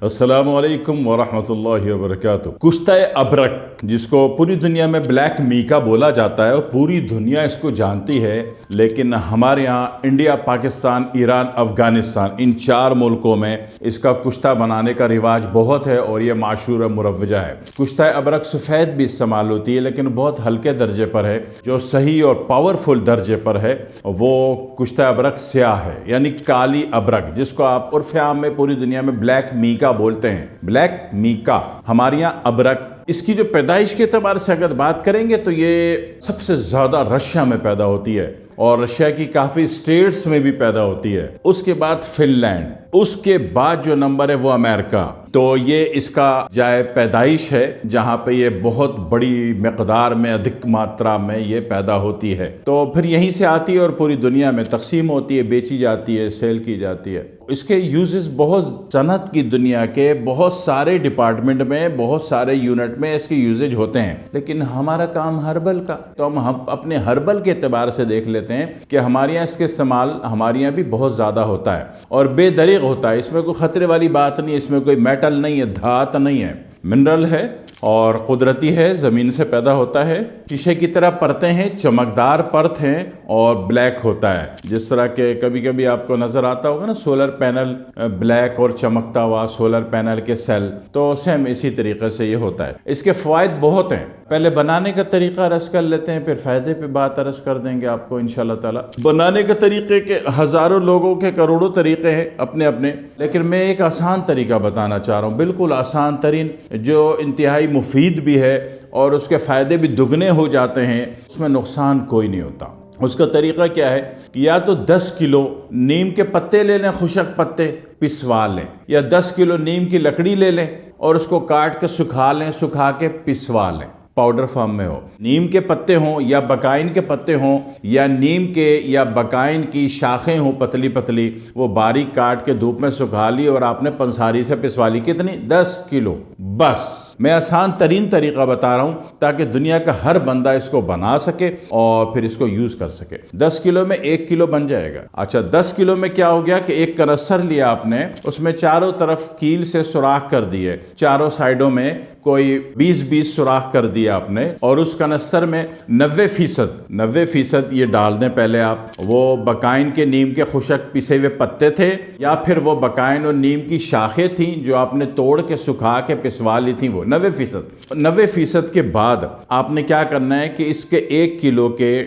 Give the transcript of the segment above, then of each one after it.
السلام علیکم ورحمۃ اللہ وبرکاتہ۔ کشتہ ابرق جس کو پوری دنیا میں بلیک میکا بولا جاتا ہے اور پوری دنیا اس کو جانتی ہے، لیکن ہمارے یہاں انڈیا، پاکستان، ایران، افغانستان ان 4 ملکوں میں اس کا کشتہ بنانے کا رواج بہت ہے اور یہ معشور و مروجہ ہے۔ کشتہ ابرق سفید بھی استعمال ہوتی ہے لیکن بہت ہلکے درجے پر ہے۔ جو صحیح اور پاورفل درجے پر ہے وہ کشتہ ابرق سیاہ ہے، یعنی کالی ابرق، جس کو آپ عرف عام میں پوری دنیا میں بلیک میکا بولتے ہیں۔ بلیک میکا ہمارے یہاں ابرق۔ اس کی جو پیدائش کے اعتبار سے اگر بات کریں گے تو یہ سب سے زیادہ رشیا میں پیدا ہوتی ہے اور رشیا کی کافی سٹیٹس میں بھی پیدا ہوتی ہے۔ اس کے بعد فن لینڈ، اس کے بعد جو نمبر ہے وہ امریکہ۔ تو یہ اس کا جائے پیدائش ہے جہاں پہ یہ بہت بڑی مقدار میں، ادھک ماترا میں یہ پیدا ہوتی ہے، تو پھر یہیں سے آتی ہے اور پوری دنیا میں تقسیم ہوتی ہے، بیچی جاتی ہے، سیل کی جاتی ہے۔ اس کے یوزز بہت صنعت کی دنیا کے بہت سارے ڈپارٹمنٹ میں، بہت سارے یونٹ میں اس کے یوزج ہوتے ہیں، لیکن ہمارا کام ہربل کا، تو ہم اپنے ہربل کے اعتبار سے دیکھ لیتے ہیں کہ ہمارے یہاں اس کے استعمال ہمارے یہاں بھی بہت زیادہ ہوتا ہے اور بے دریغ ہوتا ہے۔ اس میں کوئی خطرے والی بات نہیں ہے، اس میں کوئی میٹل نہیں ہے، دھات نہیں ہے، منرل ہے اور قدرتی ہے، زمین سے پیدا ہوتا ہے۔ شیشے کی طرح پرتیں ہیں، چمکدار پرت ہیں اور بلیک ہوتا ہے، جس طرح کہ کبھی کبھی آپ کو نظر آتا ہوگا نا سولر پینل بلیک اور چمکتا ہوا سولر پینل کے سیل، تو سیم اسی طریقے سے یہ ہوتا ہے۔ اس کے فوائد بہت ہیں، پہلے بنانے کا طریقہ عرض کر لیتے ہیں، پھر فائدے پہ بات عرض کر دیں گے آپ کو انشاءاللہ تعالی۔ بنانے کے طریقے کے ہزاروں لوگوں کے کروڑوں طریقے ہیں اپنے اپنے، لیکن میں ایک آسان طریقہ بتانا چاہ رہا ہوں، بالکل آسان ترین، جو انتہائی مفید بھی ہے اور اس کے فائدے بھی دگنے ہو جاتے ہیں، اس میں نقصان کوئی نہیں ہوتا۔ اس کا طریقہ کیا ہے کہ یا تو 10 کلو نیم کے پتے لے لیں، خشک پتے پسوا لیں، یا 10 کلو نیم کی لکڑی لے لیں اور اس کو کاٹ کے سکھا لیں، سکھا کے پسوا لیں، پاؤڈر فارم میں ہو۔ نیم کے پتے ہوں یا بقائن کے پتے ہوں یا نیم کے یا بقائن کی شاخیں ہوں پتلی پتلی، وہ باریک کاٹ کے دھوپ میں سکھا لی اور آپ نے پنساری سے پسوا لی۔ کتنی؟ 10 کلو۔ بس میں آسان ترین طریقہ بتا رہا ہوں تاکہ دنیا کا ہر بندہ اس کو بنا سکے اور پھر اس کو یوز کر سکے۔ 10 کلو میں 1 کلو بن جائے گا۔ اچھا 10 کلو میں کیا ہو گیا کہ ایک کنستر لیا آپ نے، اس میں چاروں طرف کیل سے سوراخ کر دیے، چاروں سائیڈوں میں کوئی 20 سوراخ کر دیا آپ نے، اور اس کنستر میں 90% یہ ڈال دیں پہلے آپ۔ وہ بقائن کے نیم کے خشک پسے ہوئے پتے تھے یا پھر وہ بقائن اور نیم کی شاخیں تھیں جو آپ نے توڑ کے سکھا کے پسوا لی تھیں، وہ 90% کے بعد آپ نے کیا کرنا ہے کہ اس کے 1 کلو کے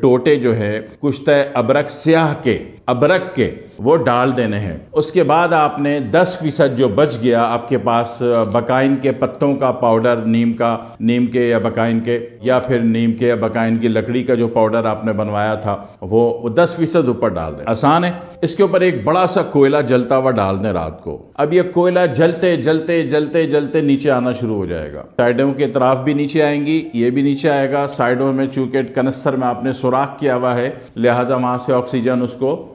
ٹوٹے جو ہے کشتہ ابرق سیاہ کے، ابرق کے، وہ ڈال دینے ہیں۔ اس کے بعد آپ نے 10% جو بچ گیا آپ کے پاس بقائن کے پتوں کا پاؤڈر، نیم کے یا بقائن کے، یا پھر نیم کے یا بقائن کی لکڑی کا جو پاؤڈر آپ نے بنوایا تھا، وہ 10% اوپر ڈال دیں۔ آسان ہے۔ اس کے اوپر ایک بڑا سا کوئلہ جلتا ہوا ڈال دیں رات کو۔ اب یہ کوئلہ جلتے جلتے جلتے جلتے نیچے آنا شروع ہو جائے گا، سائیڈوں کے اطراف بھی نیچے آئیں گی، یہ بھی نیچے آئے گا۔ سائیڈوں میں چونکہ کنستر میں آپ نے سوراخ کیا ہوا ہے، لہذا وہاں سے آکسیجن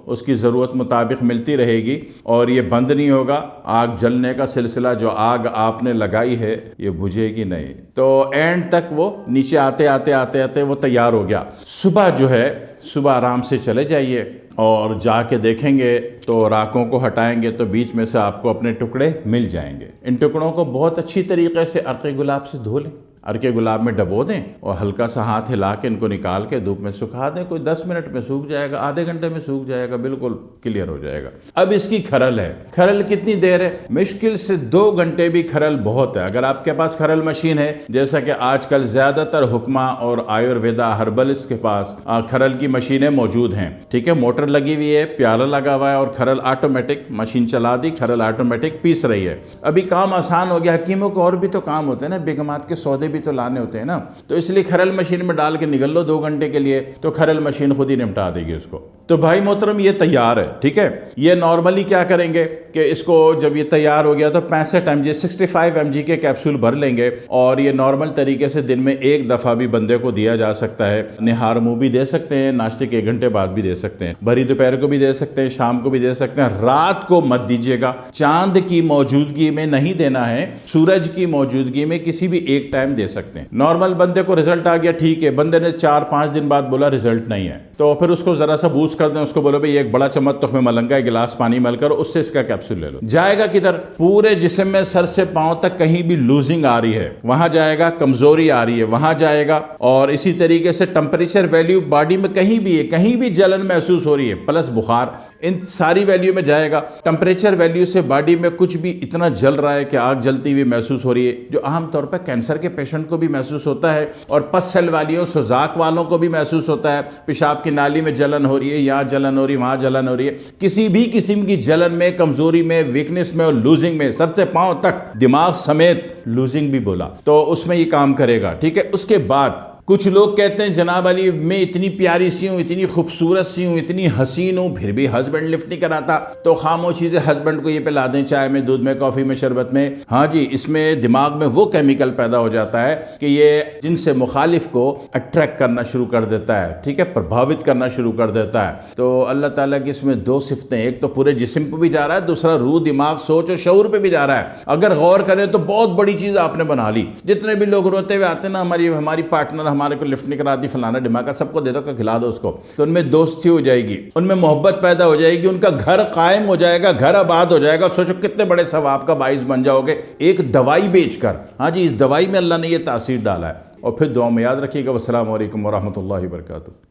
اس کی ضرورت مطابق ملتی رہے گی اور یہ بند نہیں ہوگا۔ آگ جلنے کا سلسلہ، جو آگ آپ نے لگائی ہے یہ بجھے گی نہیں، تو اینڈ تک وہ نیچے آتے آتے آتے آتے وہ تیار ہو گیا۔ صبح جو ہے، صبح آرام سے چلے جائیے اور جا کے دیکھیں گے تو راکوں کو ہٹائیں گے تو بیچ میں سے آپ کو اپنے ٹکڑے مل جائیں گے۔ ان ٹکڑوں کو بہت اچھی طریقے سے عرق گلاب سے دھو لیں، عرق گلاب میں ڈبو دیں اور ہلکا سا ہاتھ ہلا کے ان کو نکال کے دھوپ میں سکھا دیں۔ کوئی 10 منٹ میں سوکھ جائے گا، آدھے گھنٹے میں سوکھ جائے گا، بالکل کلیئر ہو جائے گا۔ اب اس کی کھرل ہے۔ کھرل کتنی دیر ہے؟ مشکل سے 2 گھنٹے بھی کھرل بہت ہے۔ اگر آپ کے پاس کھرل مشین ہے، جیسا کہ آج کل زیادہ تر حکمہ اور آیورویدا ہربلسٹ کے پاس کھرل کی مشینیں موجود ہیں، ٹھیک ہے، موٹر لگی ہوئی ہے، پیالہ لگا ہوا ہے اور کھرل آٹومیٹک، مشین چلا دی، کھرل آٹومیٹک پیس رہی ہے۔ ابھی کام آسان ہو گیا، حکیموں کو اور بھی تو کام ہوتے ہیں نا، بیگمات کے سودے بھی تو لانے ہوتے ہیں نا، تو اس لیے کھرل مشین میں ڈال کے نگل لو 2 گھنٹے کے لیے، تو کھرل مشین خود ہی نمٹا دے گی اس کو۔ تو بھائی محترم یہ تیار ہے، ٹھیک ہے۔ یہ نارملی کیا کریں گے کہ اس کو جب یہ تیار ہو گیا تو 65 mg کے کیپسول بھر لیں گے، اور یہ نارمل طریقے سے دن میں 1 دفعہ بھی بندے کو دیا جا سکتا ہے۔ نہار منہ بھی دے سکتے ہیں، ناشتے کے 1 گھنٹے بعد بھی دے سکتے ہیں، بھری دوپہر کو بھی دے سکتے ہیں، شام کو بھی دے سکتے ہیں۔ رات کو مت دیجیے گا، چاند کی موجودگی میں نہیں دینا ہے، سورج کی موجودگی میں کسی بھی ایک ٹائم دے سکتے ہیں۔ نارمل بندے کو رزلٹ آ گیا، ٹھیک ہے، بندے نے 4-5 دن بعد بولا رزلٹ نہیں ہے، تو پھر اس کو ذرا سا بوسٹ کر دیں اس کو، بولو بھئی ایک بڑا چمچ تخم ملنگا ایک گلاس پانی مل کر اس سے اس کا کیپسول لے لو، جائے گا کدھر؟ پورے جسم میں سر سے پاؤں تک کہیں بھی لوزنگ آ رہی ہے وہاں جائے گا، کمزوری آ رہی ہے وہاں جائے گا، اور اسی طریقے سے ٹمپریچر ویلیو باڈی میں کہیں بھی ہے، کہیں بھی جلن محسوس ہو رہی ہے پلس بخار، ان ساری ویلیو میں جائے گا۔ ٹمپریچر ویلیو سے باڈی میں کچھ بھی اتنا جل رہا ہے کہ آگ جلتی ہوئی محسوس ہو رہی ہے، جو عام طور پر کینسر کے پیشنٹ کو بھی محسوس ہوتا ہے، اور پس سیل والیوں سوزاک والوں کو بھی محسوس ہوتا ہے، پیشاب کی نالی میں جلن ہو رہی ہے، یہاں جلن ہو رہی ہے، وہاں جلن ہو رہی ہے، کسی بھی قسم کی جلن میں، کمزوری میں، ویکنس میں اور لوزنگ میں، سر سے پاؤں تک، دماغ سمیت لوزنگ بھی بولا تو اس میں یہ کام کرے گا، ٹھیک ہے۔ اس کے بعد کچھ لوگ کہتے ہیں جناب علی میں اتنی پیاری سی ہوں، اتنی خوبصورت سی ہوں، اتنی حسین ہوں، پھر بھی ہسبینڈ لفٹ نہیں کراتا، تو خاموشی سے ہسبینڈ کو یہ پلا دیں، چائے میں، دودھ میں، کافی میں، شربت میں۔ ہاں جی، اس میں دماغ میں وہ کیمیکل پیدا ہو جاتا ہے کہ یہ جن سے مخالف کو اٹریکٹ کرنا شروع کر دیتا ہے، ٹھیک ہے، پربھاوت کرنا شروع کر دیتا ہے۔ تو اللہ تعالیٰ کی اس میں دو صفتیں، ایک تو پورے جسم پہ بھی جا رہا ہے، دوسرا روح، دماغ، سوچ اور شعور پہ بھی جا رہا ہے۔ اگر غور کریں تو بہت بڑی چیز آپ نے بنا لی۔ جتنے بھی لوگ روتے ہوئے آتے ہیں نا، ہماری پارٹنر ہمارے کو لفٹ نہیں کراتی، فلانا ڈماکا، سب کو دے دو کہ کھلا دو اس کو، تو ان میں دوستی ہو جائے گی، ان میں محبت پیدا ہو جائے گی، ان کا گھر قائم ہو جائے گا، گھر آباد ہو جائے گا۔ سوچو کتنے بڑے ثواب کا باعث بن جاؤ گے ایک دوائی بیچ کر۔ ہاں جی، اس دوائی میں اللہ نے یہ تاثیر ڈالا ہے۔ اور پھر دعا میں یاد رکھیے گا۔ والسلام علیکم ورحمۃ اللہ وبرکاتہ۔